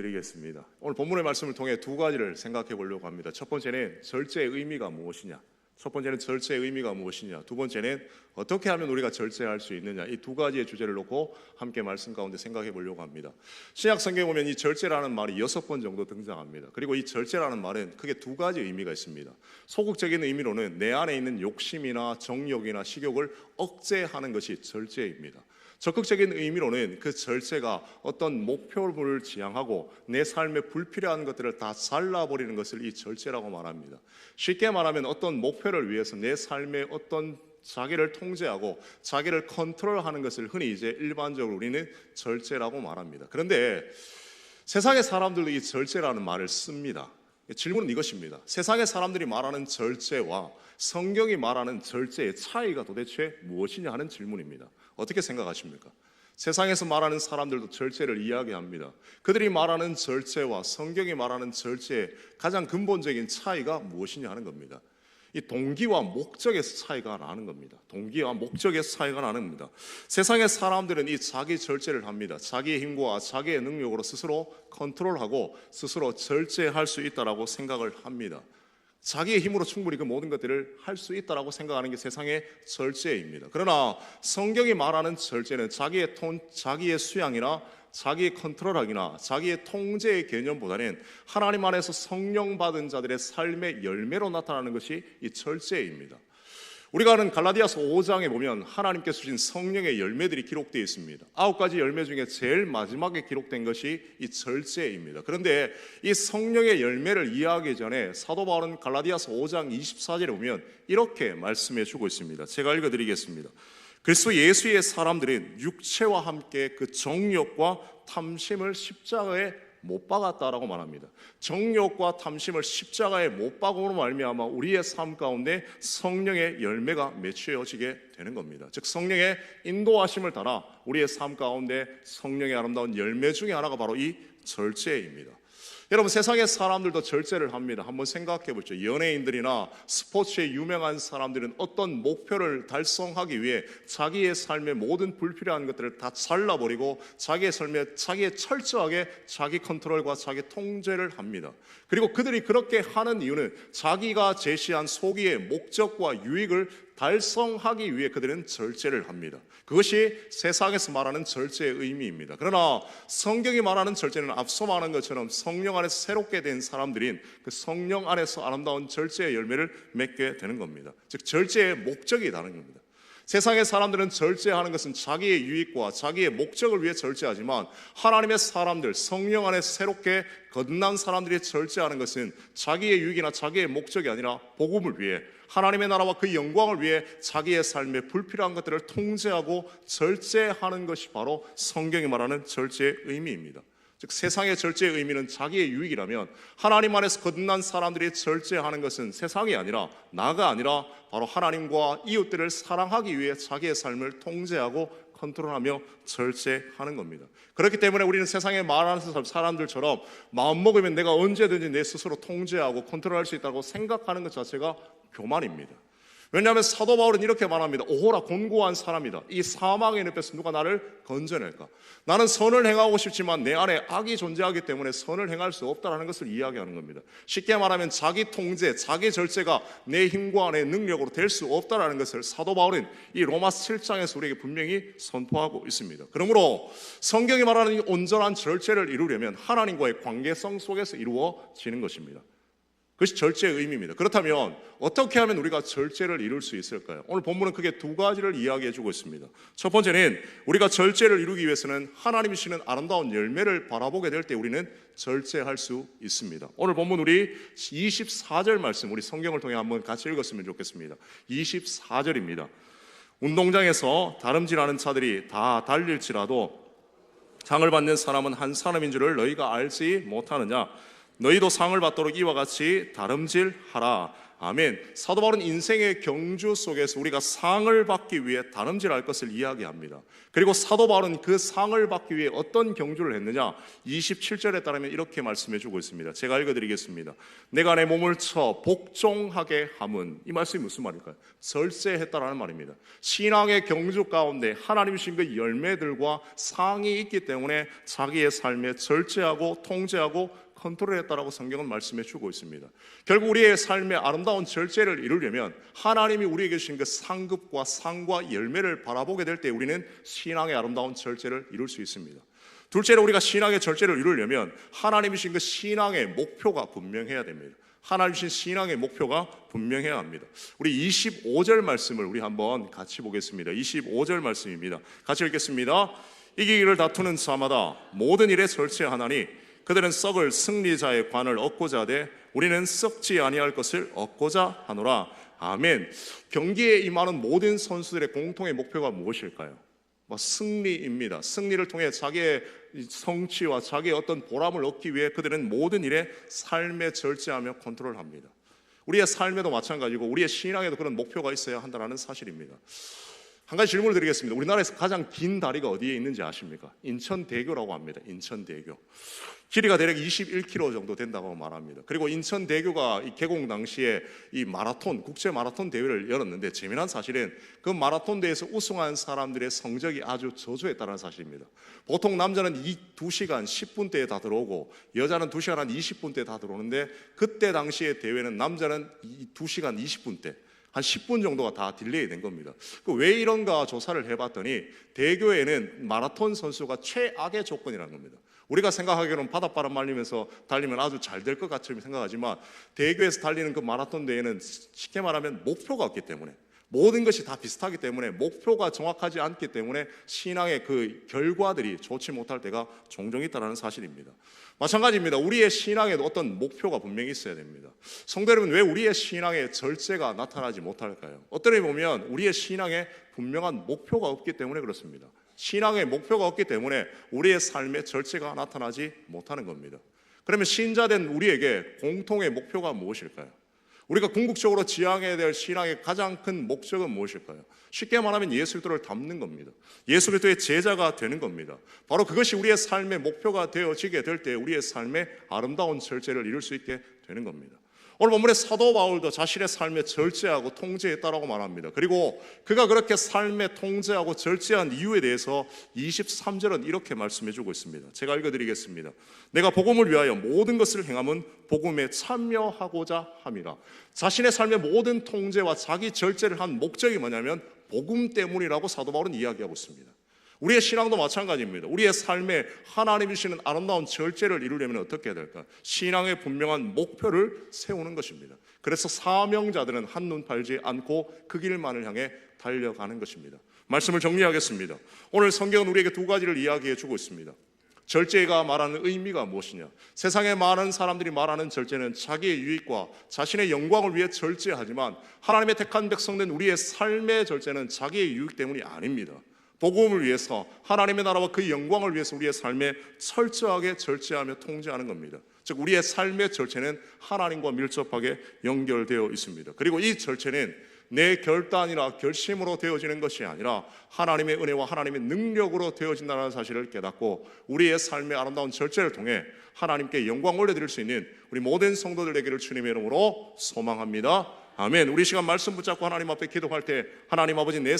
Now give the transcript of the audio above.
드리겠습니다. 오늘 본문의 말씀을 통해 두 가지를 생각해 보려고 합니다. 첫 번째는 절제의 의미가 무엇이냐, 두 번째는 어떻게 하면 우리가 절제할 수 있느냐, 이 두 가지의 주제를 놓고 함께 말씀 가운데 생각해 보려고 합니다. 신약 성경에 보면 이 절제라는 말이 6번 정도 등장합니다. 그리고 이 절제라는 말은 크게 두 가지 의미가 있습니다. 소극적인 의미로는 내 안에 있는 욕심이나 정욕이나 식욕을 억제하는 것이 절제입니다. 적극적인 의미로는 그 절제가 어떤 목표를 지향하고 내 삶에 불필요한 것들을 다 잘라버리는 것을 이 절제라고 말합니다. 쉽게 말하면 어떤 목표를 위해서 내 삶의 어떤 자기를 통제하고 자기를 컨트롤하는 것을 흔히 이제 일반적으로 우리는 절제라고 말합니다. 그런데 세상의 사람들도 이 절제라는 말을 씁니다. 질문은 이것입니다. 세상의 사람들이 말하는 절제와 성경이 말하는 절제의 차이가 도대체 무엇이냐 하는 질문입니다. 어떻게 생각하십니까? 세상에서 말하는 사람들도 절제를 이야기합니다. 그들이 말하는 절제와 성경이 말하는 절제의 가장 근본적인 차이가 무엇이냐 하는 겁니다. 이 동기와 목적에서 차이가 나는 겁니다. 세상의 사람들은 이 자기 절제를 합니다. 자기의 힘과 자기의 능력으로 스스로 컨트롤하고 스스로 절제할 수 있다고 생각을 합니다. 자기의 힘으로 충분히 그 모든 것들을 할 수 있다고 생각하는 게 세상의 절제입니다. 그러나 성경이 말하는 절제는 자기의 수양이나 자기의 컨트롤하기나 자기의 통제의 개념보다는 하나님 안에서 성령 받은 자들의 삶의 열매로 나타나는 것이 이 절제입니다. 우리가 아는 갈라디아서 5장에 보면 하나님께서 주신 성령의 열매들이 기록되어 있습니다. 9가지 열매 중에 제일 마지막에 기록된 것이 이 절제입니다. 그런데 이 성령의 열매를 이해하기 전에 사도 바울은 갈라디아서 5장 24절에 보면 이렇게 말씀해 주고 있습니다. 제가 읽어드리겠습니다. 그리스도 예수의 사람들은 육체와 함께 그 정욕과 탐심을 십자가에 못 박았다라고 말합니다. 정욕과 탐심을 십자가에 못 박음으로 말미암아 우리의 삶 가운데 성령의 열매가 맺혀지게 되는 겁니다. 즉 성령의 인도하심을 따라 우리의 삶 가운데 성령의 아름다운 열매 중에 하나가 바로 이 절제입니다. 여러분, 세상의 사람들도 절제를 합니다. 한번 생각해 보죠. 연예인들이나 스포츠에 유명한 사람들은 어떤 목표를 달성하기 위해 자기의 삶의 모든 불필요한 것들을 다 잘라버리고 자기의 삶에 철저하게 자기 컨트롤과 자기 통제를 합니다. 그리고 그들이 그렇게 하는 이유는 자기가 제시한 소기의 목적과 유익을 달성하기 위해 그들은 절제를 합니다. 그것이 세상에서 말하는 절제의 의미입니다. 그러나 성경이 말하는 절제는 앞서 말한 것처럼 성령 안에서 새롭게 된 사람들인 그 성령 안에서 아름다운 절제의 열매를 맺게 되는 겁니다. 즉 절제의 목적이 다른 겁니다. 세상의 사람들은 절제하는 것은 자기의 유익과 자기의 목적을 위해 절제하지만 하나님의 사람들, 성령 안에서 새롭게 거듭난 사람들이 절제하는 것은 자기의 유익이나 자기의 목적이 아니라 복음을 위해, 하나님의 나라와 그 영광을 위해 자기의 삶에 불필요한 것들을 통제하고 절제하는 것이 바로 성경이 말하는 절제의 의미입니다. 즉 세상의 절제의 의미는 자기의 유익이라면 하나님 안에서 거듭난 사람들이 절제하는 것은 세상이 아니라 나가 아니라 바로 하나님과 이웃들을 사랑하기 위해 자기의 삶을 통제하고 컨트롤하며 절제하는 겁니다. 그렇기 때문에 우리는 세상에 말하는 사람들처럼 마음먹으면 내가 언제든지 내 스스로 통제하고 컨트롤할 수 있다고 생각하는 것 자체가 교만입니다. 왜냐하면 사도 바울은 이렇게 말합니다. 오호라 곤고한 사람이다. 이 사망의 늪에서 누가 나를 건져낼까? 나는 선을 행하고 싶지만 내 안에 악이 존재하기 때문에 선을 행할 수 없다는 것을 이야기하는 겁니다. 쉽게 말하면 자기 통제, 자기 절제가 내 힘과 내 능력으로 될 수 없다는 것을 사도 바울은 이 로마서 7장에서 우리에게 분명히 선포하고 있습니다. 그러므로 성경이 말하는 이 온전한 절제를 이루려면 하나님과의 관계성 속에서 이루어지는 것입니다. 그것이 절제의 의미입니다. 그렇다면 어떻게 하면 우리가 절제를 이룰 수 있을까요? 오늘 본문은 크게 두 가지를 이야기해 주고 있습니다. 첫 번째는 우리가 절제를 이루기 위해서는 하나님이 주시는 아름다운 열매를 바라보게 될 때 우리는 절제할 수 있습니다. 오늘 본문 우리 24절 말씀, 우리 성경을 통해 한번 같이 읽었으면 좋겠습니다. 24절입니다. 운동장에서 다름질하는 차들이 다 달릴지라도 상을 받는 사람은 한 사람인 줄을 너희가 알지 못하느냐? 너희도 상을 받도록 이와 같이 다름질하라. 아멘. 사도 바울은 인생의 경주 속에서 우리가 상을 받기 위해 다름질할 것을 이야기합니다. 그리고 사도 바울은 그 상을 받기 위해 어떤 경주를 했느냐, 27절에 따르면 이렇게 말씀해 주고 있습니다. 제가 읽어드리겠습니다. 내가 내 몸을 쳐 복종하게 함은, 이 말씀이 무슨 말일까요? 절제했다라는 말입니다. 신앙의 경주 가운데 하나님 주신 그 열매들과 상이 있기 때문에 자기의 삶에 절제하고 통제하고 컨트롤했다라고 성경은 말씀해 주고 있습니다. 결국 우리의 삶의 아름다운 절제를 이루려면 하나님이 우리에게 주신 그 상급과 상과 열매를 바라보게 될 때 우리는 신앙의 아름다운 절제를 이룰 수 있습니다. 둘째로 우리가 신앙의 절제를 이루려면 하나님이 주신 그 신앙의 목표가 분명해야 됩니다. 하나님 주신 신앙의 목표가 분명해야 합니다. 우리 25절 말씀을 우리 한번 같이 보겠습니다. 25절 말씀입니다. 같이 읽겠습니다. 이기기를 다투는 자마다 모든 일에 절제하나니 그들은 썩을 승리자의 관을 얻고자 하되 우리는 썩지 아니할 것을 얻고자 하노라. 아멘. 경기에 임하는 모든 선수들의 공통의 목표가 무엇일까요? 승리입니다. 승리를 통해 자기의 성취와 자기의 어떤 보람을 얻기 위해 그들은 모든 일에 삶에 절제하며 컨트롤합니다. 우리의 삶에도 마찬가지고 우리의 신앙에도 그런 목표가 있어야 한다는 사실입니다. 한 가지 질문을 드리겠습니다. 우리나라에서 가장 긴 다리가 어디에 있는지 아십니까? 인천대교라고 합니다. 인천대교. 길이가 대략 21km 정도 된다고 말합니다. 그리고 인천대교가 개공 당시에 이 마라톤, 국제 마라톤 대회를 열었는데 재미난 사실은 그 마라톤 대회에서 우승한 사람들의 성적이 아주 저조했다는 사실입니다. 보통 남자는 2시간 10분대에 다 들어오고 여자는 2시간 한 20분대에 다 들어오는데 그때 당시의 대회는 남자는 2시간 20분대 한 10분 정도가 다 딜레이 된 겁니다. 왜 이런가 조사를 해봤더니 대교에는 마라톤 선수가 최악의 조건이라는 겁니다. 우리가 생각하기로는 바닷바람 말리면서 달리면 아주 잘 될 것 같이 생각하지만 대교에서 달리는 그 마라톤 대회는 쉽게 말하면 목표가 없기 때문에 모든 것이 다 비슷하기 때문에 목표가 정확하지 않기 때문에 신앙의 그 결과들이 좋지 못할 때가 종종 있다는 사실입니다. 마찬가지입니다. 우리의 신앙에도 어떤 목표가 분명히 있어야 됩니다. 성도 여러분, 왜 우리의 신앙에 절제가 나타나지 못할까요? 어떤 의미 보면 우리의 신앙에 분명한 목표가 없기 때문에 그렇습니다. 신앙의 목표가 없기 때문에 우리의 삶에 절제가 나타나지 못하는 겁니다. 그러면 신자된 우리에게 공통의 목표가 무엇일까요? 우리가 궁극적으로 지향해야 될 신앙의 가장 큰 목적은 무엇일까요? 쉽게 말하면 예수 그리스도를 닮는 겁니다. 예수 그리스도의 제자가 되는 겁니다. 바로 그것이 우리의 삶의 목표가 되어지게 될 때 우리의 삶의 아름다운 절제를 이룰 수 있게 되는 겁니다. 오늘 본문에 사도 바울도 자신의 삶에 절제하고 통제했다라고 말합니다. 그리고 그가 그렇게 삶에 통제하고 절제한 이유에 대해서 23절은 이렇게 말씀해 주고 있습니다. 제가 읽어드리겠습니다. 내가 복음을 위하여 모든 것을 행함은 복음에 참여하고자 함이라. 자신의 삶의 모든 통제와 자기 절제를 한 목적이 뭐냐면 복음 때문이라고 사도 바울은 이야기하고 있습니다. 우리의 신앙도 마찬가지입니다. 우리의 삶에 하나님이 주시는 아름다운 절제를 이루려면 어떻게 해야 될까? 신앙의 분명한 목표를 세우는 것입니다. 그래서 사명자들은 한눈 팔지 않고 그 길만을 향해 달려가는 것입니다. 말씀을 정리하겠습니다. 오늘 성경은 우리에게 두 가지를 이야기해 주고 있습니다. 절제가 말하는 의미가 무엇이냐? 세상에 많은 사람들이 말하는 절제는 자기의 유익과 자신의 영광을 위해 절제하지만 하나님의 택한 백성된 우리의 삶의 절제는 자기의 유익 때문이 아닙니다. 복음을 위해서 하나님의 나라와 그 영광을 위해서 우리의 삶에 철저하게 절제하며 통제하는 겁니다. 즉 우리의 삶의 절제는 하나님과 밀접하게 연결되어 있습니다. 그리고 이 절제는 내 결단이나 결심으로 되어지는 것이 아니라 하나님의 은혜와 하나님의 능력으로 되어진다는 사실을 깨닫고 우리의 삶의 아름다운 절제를 통해 하나님께 영광을 올려드릴 수 있는 우리 모든 성도들 되기를 주님의 이름으로 소망합니다. 아멘. 우리 시간 말씀 붙잡고 하나님 앞에 기도할 때 하나님 아버지 내